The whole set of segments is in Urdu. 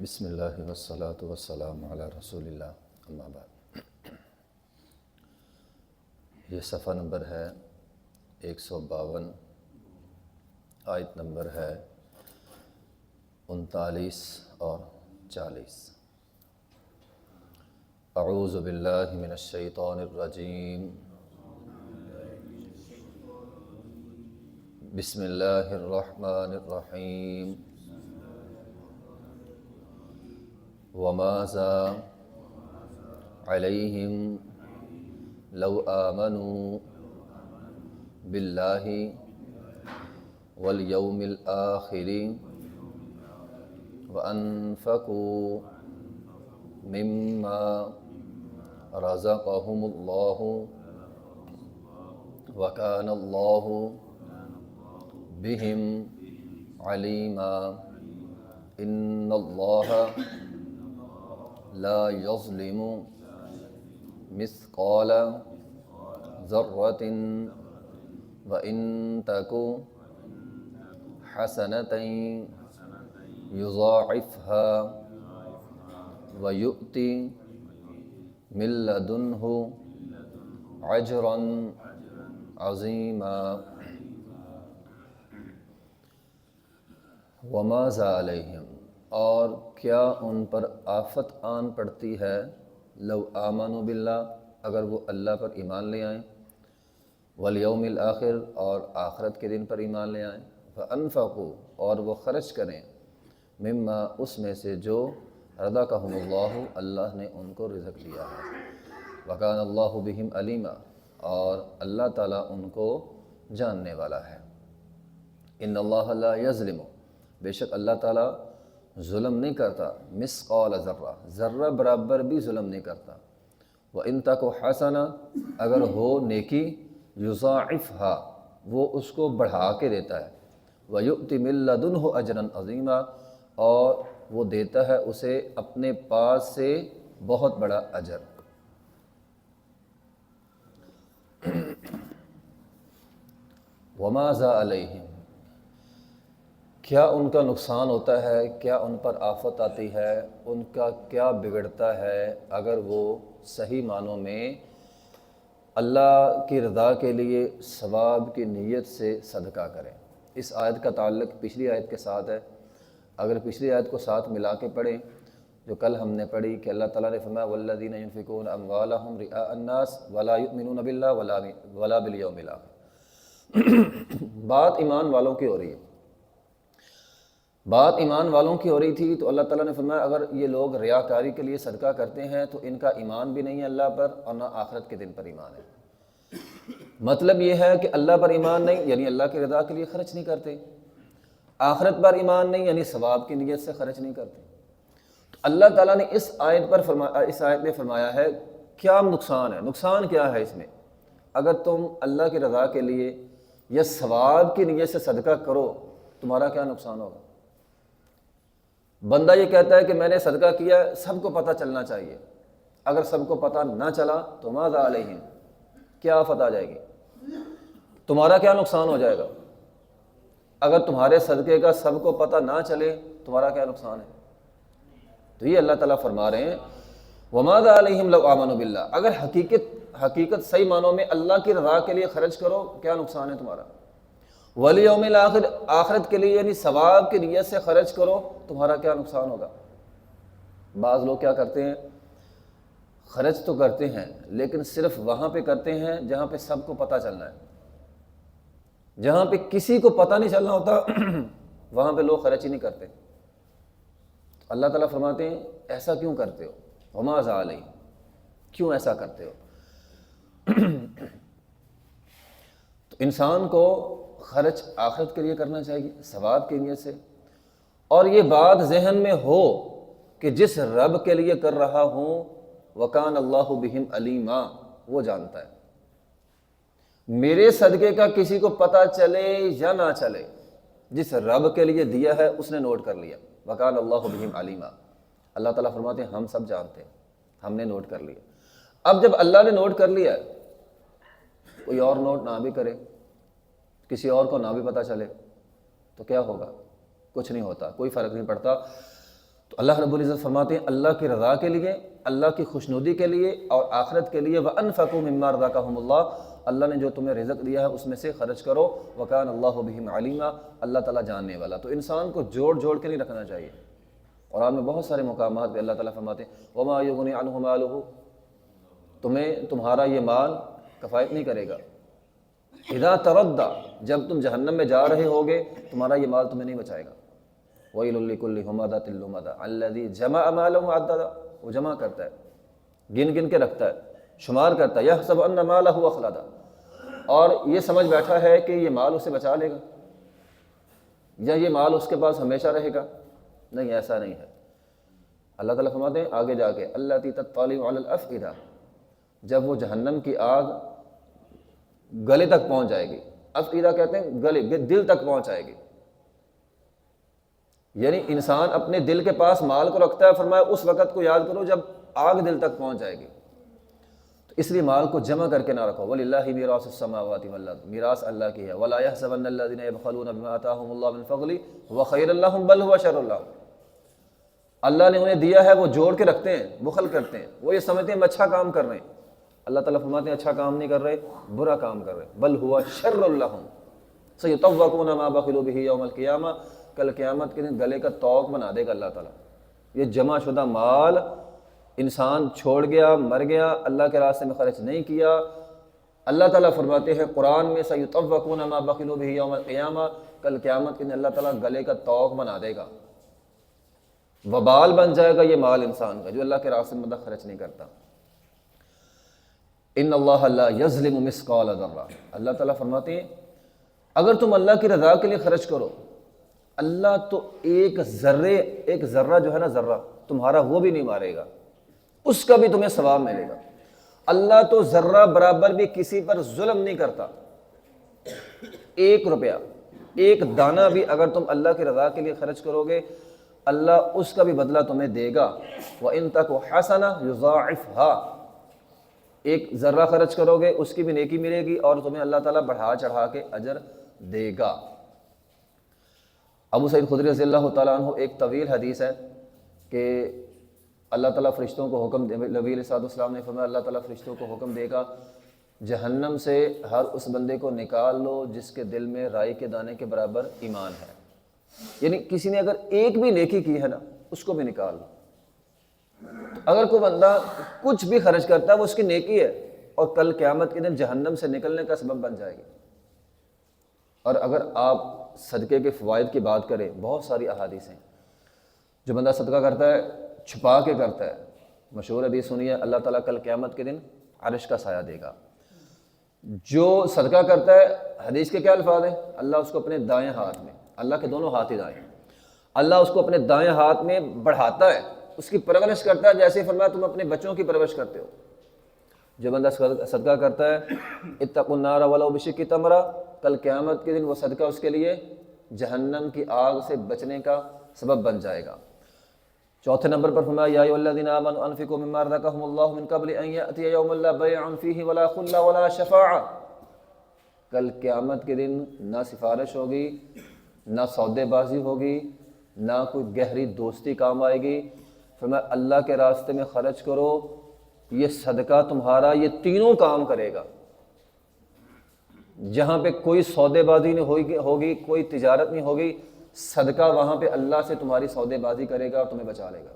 بسم اللہ والصلاة والسلام علی رسول اللہ اما بعد۔ یہ صفحہ نمبر ہے 152، آیت نمبر ہے 39 اور 40۔ اعوذ باللہ من الشیطان الرجیم، بسم اللہ الرحمن الرحیم۔ وَمَاذَا عَلَيْهِمْ لَوْ آمَنُوا بِاللَّهِ وَالْيَوْمِ الْآخِرِ وَأَنفَقُوا مِمَّا رَزَقَهُمُ اللَّهُ وَكَانَ اللَّهُ بِهِمْ عَلِيمًا۔ إِنَّ اللَّهَ لا يظلم مثقال ذرة وإن تك حسنة يضاعفها ويؤت من لدنه أجرا عظيما۔ وماذا عليهم، اور کیا ان پر آفت آن پڑتی ہے، لو آمنوا باللہ، اگر وہ اللہ پر ایمان لے آئیں، والیوم الآخر، اور آخرت کے دن پر ایمان لے آئیں، فانفقوا، اور وہ خرچ کریں، مما، اس میں سے جو رزقہم اللہ، اللہ نے ان کو رزق دیا ہے، وکان اللہ بہم علیما، اور اللہ تعالیٰ ان کو جاننے والا ہے۔ ان اللہ لا یظلم، بے شک اللہ تعالیٰ ظلم نہیں کرتا، مثقال ذرہ، ذرہ برابر بھی ظلم نہیں کرتا، وَإِن تَكُ حَسَنَةٌ، اگر ہو نیکی، یضاعفها، وہ اس کو بڑھا کے دیتا ہے، وَيُؤْتِ مِن لَّدُنْهُ أَجْرًا عَظِيمًا، اور وہ دیتا ہے اسے اپنے پاس سے بہت بڑا اجر۔ وَمَاذَا عَلَيْهِمْ، کیا ان کا نقصان ہوتا ہے، کیا ان پر آفت آتی ہے، ان کا کیا بگڑتا ہے اگر وہ صحیح معنوں میں اللہ کی رضا کے لیے ثواب کی نیت سے صدقہ کریں۔ اس آیت کا تعلق پچھلی آیت کے ساتھ ہے، اگر پچھلی آیت کو ساتھ ملا کے پڑھیں جو کل ہم نے پڑھی کہ اللہ تعالیٰ نے فرمایا وَالَّذِينَ يُنْفِقُونَ أَمْوَالَهُمْ رِئَاءَ النَّاسِ وَلَا يُؤْمِنُونَ بِاللَّهِ وَلَا بِالْيَوْمِ الْآخِرِ۔ بات ایمان والوں کی ہو رہی ہے، بات ایمان والوں کی ہو رہی تھی، تو اللہ تعالیٰ نے فرمایا اگر یہ لوگ ریاکاری کے لیے صدقہ کرتے ہیں تو ان کا ایمان بھی نہیں ہے اللہ پر، اور نہ آخرت کے دن پر ایمان ہے۔ مطلب یہ ہے کہ اللہ پر ایمان نہیں، یعنی اللہ کی رضا کے لیے خرچ نہیں کرتے، آخرت پر ایمان نہیں، یعنی ثواب کی نیت سے خرچ نہیں کرتے۔ تو اللہ تعالیٰ نے اس آیت میں فرمایا ہے کیا نقصان ہے، نقصان کیا ہے اس میں، اگر تم اللہ کی رضا کے لیے یا ثواب کی نیت سے صدقہ کرو تمہارا کیا نقصان ہوگا۔ بندہ یہ کہتا ہے کہ میں نے صدقہ کیا، سب کو پتہ چلنا چاہیے، اگر سب کو پتہ نہ چلا تو ماذا علیہم، کیا آفت آ جائے گی، تمہارا کیا نقصان ہو جائے گا۔ اگر تمہارے صدقے کا سب کو پتہ نہ چلے تمہارا کیا نقصان ہے۔ تو یہ اللہ تعالیٰ فرما رہے ہیں وَمَاذَا عَلَيْهِمْ لَوْ آمَنُوا بِاللَّهِ، اگر حقیقت صحیح معنوں میں اللہ کی رضا کے لیے خرچ کرو کیا نقصان ہے تمہارا، وَالْيَوْمِ الْآخِرِ، آخرت کے لیے یعنی ثواب کی نیت سے خرچ کرو تمہارا کیا نقصان ہوگا۔ بعض لوگ کیا کرتے ہیں، خرچ تو کرتے ہیں لیکن صرف وہاں پہ کرتے ہیں جہاں پہ سب کو پتہ چلنا ہے، جہاں پہ کسی کو پتہ نہیں چلنا ہوتا وہاں پہ لوگ خرچ ہی نہیں کرتے۔ اللہ تعالیٰ فرماتے ہیں ایسا کیوں کرتے ہو، وَمَاذَا عَلَيْهِمْ، کیوں ایسا کرتے ہو۔ تو انسان کو خرچ آخرت کے لیے کرنا چاہیے ثواب کی نیت سے، اور یہ بات ذہن میں ہو کہ جس رب کے لیے کر رہا ہوں وَكَانَ اللَّهُ بِهِمْ عَلِيمًا، وہ جانتا ہے، میرے صدقے کا کسی کو پتہ چلے یا نہ چلے، جس رب کے لیے دیا ہے اس نے نوٹ کر لیا، وَكَانَ اللَّهُ بِهِمْ عَلِيمًا۔ اللہ تعالیٰ فرماتے ہیں ہم سب جانتے ہیں، ہم نے نوٹ کر لیا۔ اب جب اللہ نے نوٹ کر لیا کوئی اور نوٹ نہ بھی کرے، کسی اور کو نہ بھی پتہ چلے تو کیا ہوگا، کچھ نہیں ہوتا، کوئی فرق نہیں پڑتا۔ تو اللہ رب العزت فرماتے ہیں اللہ کی رضا کے لیے، اللہ کی خوشنودی کے لیے اور آخرت کے لیے وَأَنفَقُوا مِمَّا رَزَقَهُمُ اللَّهُ، اللہ نے جو تمہیں رزق دیا ہے اس میں سے خرچ کرو، وَكَانَ اللَّهُ بِهِمْ عَلِيمًا، اللہ تعالیٰ جاننے والا۔ تو انسان کو جوڑ جوڑ کے نہیں رکھنا چاہیے۔ قرآن میں بہت سارے مقامات پہ اللہ تعالیٰ فرماتے ہیں وَمَا يُغْنِي عَنْهُ مَالُهُ، تمہیں تمہارا یہ مال کفایت نہیں کرے گا۔ اذا تردى، جب تم جہنم میں جا رہے ہوگے تمہارا یہ مال تمہیں نہیں بچائے گا۔ وَيْلٌ لِّكُلِّ هُمَزَةٍ لُّمَزَةٍ الَّذِي جَمَعَ مَالَهُ وَعَدَّدَهُ، وہ جمع کرتا ہے، گن گن کے رکھتا ہے، شمار کرتا ہے، يَحْسَبُ أَنَّ مَالَهُ أَخْلَدَهُ، اور یہ سمجھ بیٹھا ہے کہ یہ مال اسے بچا لے گا یا یہ مال اس کے پاس ہمیشہ رہے گا۔ نہیں، ایسا نہیں ہے۔ اللہ تعالیٰ فرماتے ہیں آگے جا کے الَّتِي تَطَّلِعُ عَلَى الْأَفْئِدَةِ، جب وہ جہنم کی آگ گلے تک پہنچ جائے گی، افئدہ کہتے ہیں گلے، دل تک پہنچ جائے گی، یعنی انسان اپنے دل کے پاس مال کو رکھتا ہے، فرمایا اس وقت کو یاد کرو جب آگ دل تک پہنچ جائے گی۔ تو اس لیے مال کو جمع کر کے نہ رکھو۔ وَلِلَّهِ مِيرَاثُ السَّمَاوَاتِ وَالْأَرْضِ، میراث اللہ کی ہے۔ وَلَا يَحْسَبَنَّ الَّذِينَ يَبْخَلُونَ بِمَا آتَاهُمُ اللَّهُ مِنْ فَضْلِهِ هُوَ خَيْرٌ لَّهُم بَلْ هُوَ شَرٌّ لَّهُم، اللہ نے انہیں دیا ہے وہ جوڑ کے رکھتے ہیں، بخل کرتے ہیں، وہ یہ سمجھتے ہیں ہم اچھا کام کر رہے ہیں۔ اللہ تعالیٰ فرماتے ہیں اچھا کام نہیں کر رہے، برا کام کر رہے، بل ہوا شر لہم سیطوقون ما بخلوا بہ یوم القیامہ، کل قیامت کے دن گلے کا طوق بنا دے گا اللہ تعالیٰ۔ یہ جمع شدہ مال انسان چھوڑ گیا، مر گیا، اللہ کے راستے میں خرچ نہیں کیا، اللہ تعالیٰ فرماتے ہیں قرآن میں سیطوقون ما بخلوا بہ یوم القیامہ، کل قیامت کے دن اللہ تعالیٰ گلے کا طوق بنا دے گا، وبال بن جائے گا یہ مال انسان کا جو اللہ کے راستے میں خرچ نہیں کرتا۔ ان اللہ لا یظلم مثقال ذرہ، اللہ تعالیٰ فرماتے ہیں اگر تم اللہ کی رضا کے لیے خرچ کرو، اللہ تو ایک ذرہ جو ہے نا، ذرہ تمہارا وہ بھی نہیں مارے گا، اس کا بھی تمہیں ثواب ملے گا۔ اللہ تو ذرہ برابر بھی کسی پر ظلم نہیں کرتا۔ 1 روپیہ، 1 دانہ بھی اگر تم اللہ کی رضا کے لیے خرچ کرو گے اللہ اس کا بھی بدلہ تمہیں دے گا۔ وَإِن تَكُ حَسَنَةً يُضَاعِفْهَا، 1 ذرہ خرچ کرو گے اس کی بھی نیکی ملے گی اور تمہیں اللہ تعالیٰ بڑھا چڑھا کے اجر دے گا۔ ابو سعید خدری رضی اللہ تعالیٰ عنہ ایک طویل حدیث ہے کہ اللہ تعالیٰ فرشتوں کو حکم دے، نبی علیہ السلام نے فرمایا اللہ تعالیٰ فرشتوں کو حکم دے گا جہنم سے ہر اس بندے کو نکال لو جس کے دل میں رائی کے دانے کے برابر ایمان ہے، یعنی کسی نے اگر ایک بھی نیکی کی ہے نا اس کو بھی نکال لو۔ اگر کوئی بندہ کچھ بھی خرچ کرتا ہے وہ اس کی نیکی ہے اور کل قیامت کے دن جہنم سے نکلنے کا سبب بن جائے گی۔ اور اگر آپ صدقے کے فوائد کی بات کریں، بہت ساری احادیث ہیں۔ جو بندہ صدقہ کرتا ہے چھپا کے کرتا ہے، مشہور حدیث سنیے، اللہ تعالیٰ کل قیامت کے دن عرش کا سایہ دے گا۔ جو صدقہ کرتا ہے، حدیث کے کیا الفاظ ہیں، اللہ اس کو اپنے دائیں ہاتھ میں، اللہ کے دونوں ہاتھ ہی دائیں، اللہ اس کو اپنے دائیں ہاتھ میں بڑھاتا ہے، اس کی پرورش کرتا ہے، جیسے فرمایا تم اپنے بچوں کی پرورش کرتے ہو۔ جو بندہ صدقہ کرتا ہے اتقوا النار ولو بشق تمرہ، کل قیامت کے دن وہ صدقہ اس کے لیے جہنم کی آگ سے بچنے کا سبب بن جائے گا۔ چوتھے نمبر پر فرمایا یا ایھا الذین آمنوا انفقوا مما رزقکم اللہ من قبل ان یأتی یوم لا بیع فیہ ولا خلہ ولا شفاعہ، کل قیامت کے دن نہ سفارش ہوگی، نہ سودے بازی ہوگی، نہ کوئی گہری دوستی کام آئے گی۔ فرمایا اللہ کے راستے میں خرچ کرو، یہ صدقہ تمہارا یہ تینوں کام کرے گا۔ جہاں پہ کوئی سودے بازی نہیں ہوگی، کوئی تجارت نہیں ہوگی، صدقہ وہاں پہ اللہ سے تمہاری سودے بازی کرے گا اور تمہیں بچا لے گا۔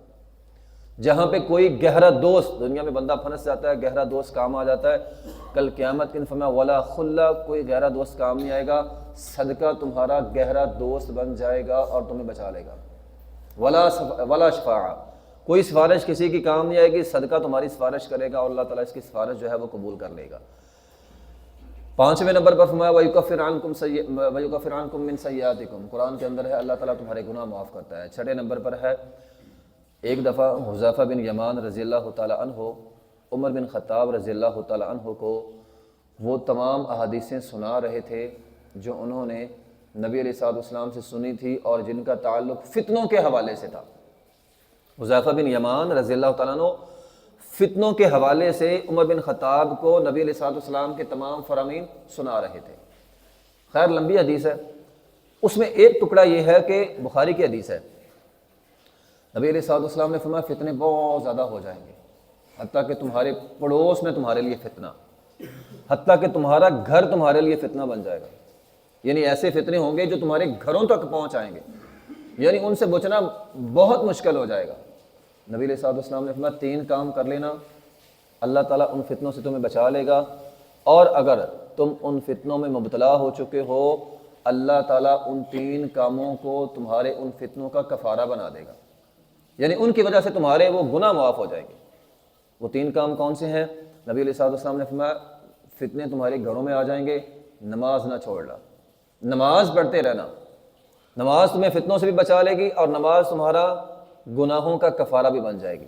جہاں پہ کوئی گہرا دوست، دنیا میں بندہ پھنس جاتا ہے، گہرا دوست کام آ جاتا ہے، کل قیامت کے دن فرمایا ولا خلہ، کوئی گہرا دوست کام نہیں آئے گا، صدقہ تمہارا گہرا دوست بن جائے گا اور تمہیں بچا لے گا۔ ولا شفاعہ، کوئی سفارش کسی کی کام نہیں آئے گی، صدقہ تمہاری سفارش کرے گا اور اللہ تعالیٰ اس کی سفارش جو ہے وہ قبول کر لے گا۔ 5ویں نمبر پر فرمایا وَيُكَفِّرْ عَنْكُم مِّن سَيِّئَاتِكُم، قرآن کے اندر ہے اللہ تعالیٰ تمہارے گناہ معاف کرتا ہے۔ 6 نمبر پر ہے ایک دفعہ حذیفہ بن یمان رضی اللہ تعالیٰ عنہ عمر بن خطاب رضی اللہ تعالیٰ عنہ کو وہ تمام احادیثیں سنا رہے تھے جو انہوں نے نبی علیہ السلام سے سنی تھی اور جن کا تعلق فتنوں کے حوالے سے تھا۔ حذیفہ بن یمان رضی اللہ تعالیٰ عنہ فتنوں کے حوالے سے عمر بن خطاب کو نبی علیہ السلام کے تمام فرامین سنا رہے تھے۔ خیر لمبی حدیث ہے، اس میں ایک ٹکڑا یہ ہے کہ بخاری کی حدیث ہے، نبی علیہ الصلوۃ والسلام نے فرمایا فتنے بہت زیادہ ہو جائیں گے، حتیٰ کہ تمہارے پڑوس میں تمہارے لیے فتنہ، حتیٰ کہ تمہارا گھر تمہارے لیے فتنہ بن جائے گا، یعنی ایسے فتنے ہوں گے جو تمہارے گھروں تک پہنچ آئیں گے، یعنی ان سے بچنا بہت مشکل ہو جائے گا۔ نبی علیہ الصلوۃ والسلام نے فرمایا 3 کام کر لینا، اللہ تعالیٰ ان فتنوں سے تمہیں بچا لے گا، اور اگر تم ان فتنوں میں مبتلا ہو چکے ہو اللہ تعالیٰ ان 3 کاموں کو تمہارے ان فتنوں کا کفارہ بنا دے گا، یعنی ان کی وجہ سے تمہارے وہ گناہ معاف ہو جائیں گے۔ وہ 3 کام کون سے ہیں؟ نبی علیہ الصلوۃ والسلام نے فرمایا فتنے تمہارے گھروں میں آ جائیں گے، نماز نہ چھوڑنا، نماز پڑھتے رہنا، نماز تمہیں فتنوں سے بھی بچا لے گی اور نماز تمہارا گناہوں کا کفارہ بھی بن جائے گی۔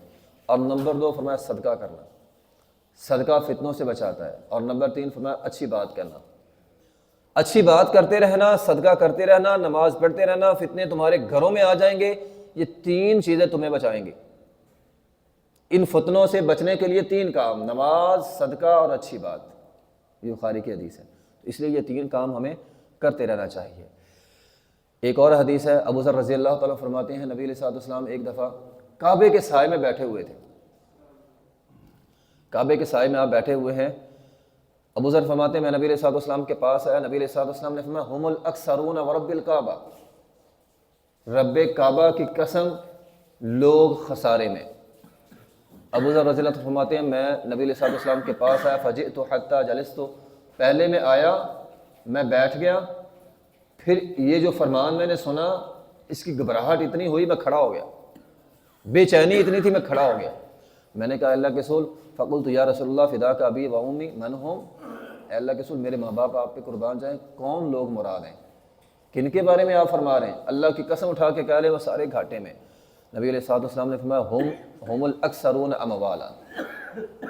اور نمبر 2 فرمایا صدقہ کرنا، صدقہ فتنوں سے بچاتا ہے۔ اور نمبر 3 فرمایا اچھی بات کرنا، اچھی بات کرتے رہنا، صدقہ کرتے رہنا، نماز پڑھتے رہنا، فتنے تمہارے گھروں میں آ جائیں گے، یہ 3 چیزیں تمہیں بچائیں گی۔ ان فتنوں سے بچنے کے لیے 3 کام، نماز، صدقہ اور اچھی بات، یہ بخاری کی حدیث ہے، اس لیے یہ 3 کام ہمیں کرتے رہنا چاہیے۔ ایک اور حدیث ہے، ابو ذر رضی اللہ تعالیٰ فرماتے ہیں نبی علیہ الصلوۃ والسلام ایک دفعہ کعبے کے سائے میں بیٹھے ہوئے تھے، کعبے کے سائے میں آپ بیٹھے ہوئے ہیں، ابو ذر فرماتے ہیں میں نبی علیہ الصلوۃ والسلام کے پاس آیا، نبی علیہ الصلوۃ والسلام نے فرمایا ہم الاکثرون ورب الکعبہ، رب کعبہ کی قسم لوگ خسارے میں۔ ابو ذر رضی اللہ عنہ فرماتے ہیں میں نبی علیہ الصلوۃ والسلام کے پاس آیا، فجئت حتی جلست، پہلے میں آیا، میں بیٹھ گیا، پھر یہ جو فرمان میں نے سنا اس کی گھبراہٹ اتنی ہوئی میں کھڑا ہو گیا، بے چینی اتنی تھی میں کھڑا ہو گیا۔ میں نے کہا اللہ کے رسول، فقلت یا رسول اللہ فداک ابی و امی من ہم، اے اللہ کے رسول میرے ماں باپ آپ پہ قربان جائیں، کون لوگ مراد ہیں، کن کے بارے میں آپ فرما رہے ہیں؟ اللہ کی قسم اٹھا کے کہہ رہے وہ سارے گھاٹے میں۔ نبی علیہ الصلوۃ والسلام نے فرمایا ہم الاکثرون اموالا،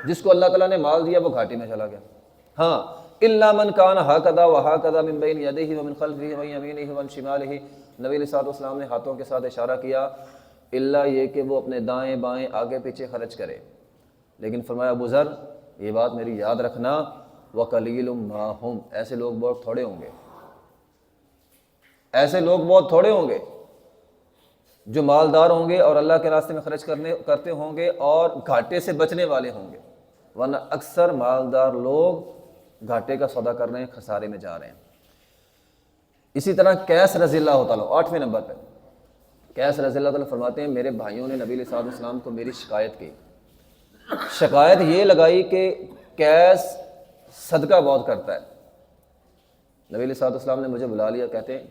جس کو اللہ تعالیٰ نے مال دیا وہ گھاٹے میں چلا گیا، ہاں الا من کان ہکذا وہکذا من بین یدیہ ومن خلفہ ومن یمینہ ومن شمالہ، نبی علیہ الصلوۃ والسلام نے ہاتھوں کے ساتھ اشارہ کیا الا یہ کہ وہ اپنے دائیں بائیں آگے پیچھے خرچ کرے، لیکن فرمایا ابو ذر یہ بات میری یاد رکھنا، وقلیل ما ہم، ایسے لوگ بہت تھوڑے ہوں گے، ایسے لوگ بہت تھوڑے ہوں گے جو مالدار ہوں گے اور اللہ کے راستے میں خرچ کرتے ہوں گے اور گھاٹے سے بچنے والے ہوں گے، ورنہ اکثر مالدار لوگ گھاٹے کا سودا کر رہے ہیں، خسارے میں جا رہے ہیں۔ اسی طرح قیس رضی اللہ تعالیٰ 8ویں نمبر پہ قیس رضی اللہ تعالیٰ فرماتے ہیں میرے بھائیوں نے نبی علیہ الصلوۃ والسلام کو میری شکایت کی، شکایت یہ لگائی کہ قیس صدقہ بہت کرتا ہے۔ نبی علیہ الصلوۃ والسلام نے مجھے بلا لیا، کہتے ہیں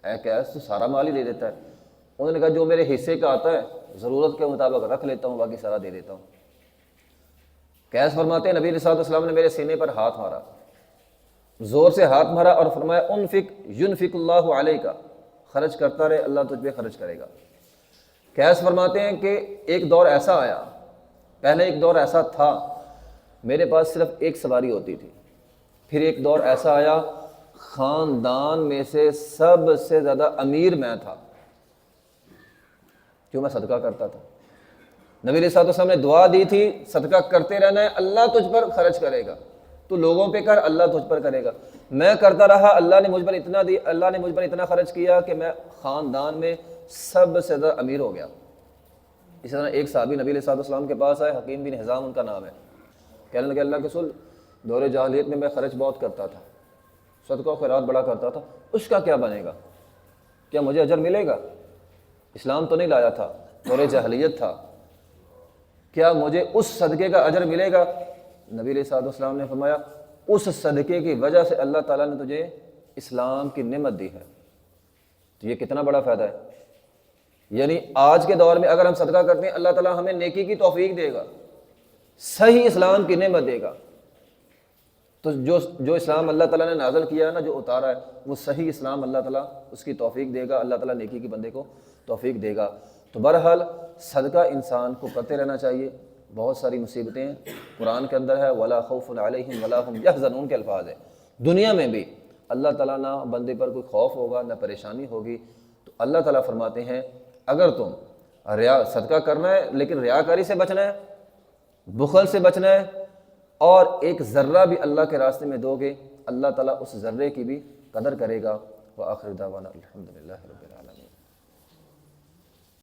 اے قیس تو سارا مال ہی دے دیتا ہے، انہوں نے کہا جو میرے حصے کا آتا ہے ضرورت کے مطابق رکھ لیتا ہوں، باقی سارا دے دیتا ہوں۔ قیس فرماتے ہیں نبی علیہ الصلوۃ والسلام نے میرے سینے پر ہاتھ مارا، زور سے ہاتھ مارا اور فرمایا انفق ینفق اللہ علیک، خرچ کرتا رہے اللہ تجھ پہ خرچ کرے گا۔ قیس فرماتے ہیں کہ ایک دور ایسا آیا، پہلے ایک دور ایسا تھا میرے پاس صرف ایک سواری ہوتی تھی، پھر ایک دور ایسا آیا خاندان میں سے سب سے زیادہ امیر میں تھا، کیوں میں صدقہ کرتا تھا۔ نبی علیہ الصلوۃ والسلام نے دعا دی تھی صدقہ کرتے رہنا ہے، اللہ تجھ پر خرچ کرے گا، تو لوگوں پہ کر اللہ تجھ پر کرے گا۔ میں کرتا رہا، اللہ نے مجھ پر اتنا خرچ کیا کہ میں خاندان میں سب سے زیادہ امیر ہو گیا۔ اسی طرح ایک صحابی نبی علیہ الصلوۃ والسلام کے پاس آئے، حکیم بن حزام ان کا نام ہے، کہنے لگے اللہ کے رسول دور جاہلیت میں خرچ بہت کرتا تھا، صدقہ و خیرات بڑا کرتا تھا، اس کا کیا بنے گا، کیا مجھے اجر ملے گا؟ اسلام تو نہیں لایا تھا، دور جاہلیت تھا، کیا مجھے اس صدقے کا اجر ملے گا؟ نبی علیہ الصلوۃ والسلام نے فرمایا اس صدقے کی وجہ سے اللہ تعالیٰ نے تجھے اسلام کی نعمت دی ہے، تو یہ کتنا بڑا فائدہ ہے۔ یعنی آج کے دور میں اگر ہم صدقہ کرتے ہیں اللہ تعالیٰ ہمیں نیکی کی توفیق دے گا، صحیح اسلام کی نعمت دے گا، تو جو اسلام اللہ تعالیٰ نے نازل کیا ہے نا، جو اتارا ہے، وہ صحیح اسلام اللہ تعالیٰ اس کی توفیق دے گا، اللہ تعالیٰ نیکی کی بندے کو توفیق دے گا۔ تو بہرحال صدقہ انسان کو کرتے رہنا چاہیے۔ بہت ساری مصیبتیں قرآن کے اندر ہے، ولا خوف علیہم ولا هم یحزنون کے الفاظ ہیں، دنیا میں بھی اللہ تعالیٰ نہ بندے پر کوئی خوف ہوگا نہ پریشانی ہوگی۔ تو اللہ تعالیٰ فرماتے ہیں اگر تم صدقہ کرنا ہے لیکن ریاکاری سے بچنا ہے، بخل سے بچنا ہے، اور ایک ذرہ بھی اللہ کے راستے میں دو گے، اللہ تعالیٰ اس ذرے کی بھی قدر کرے گا۔ وآخر دعوانا الحمدللہ رب العالمین۔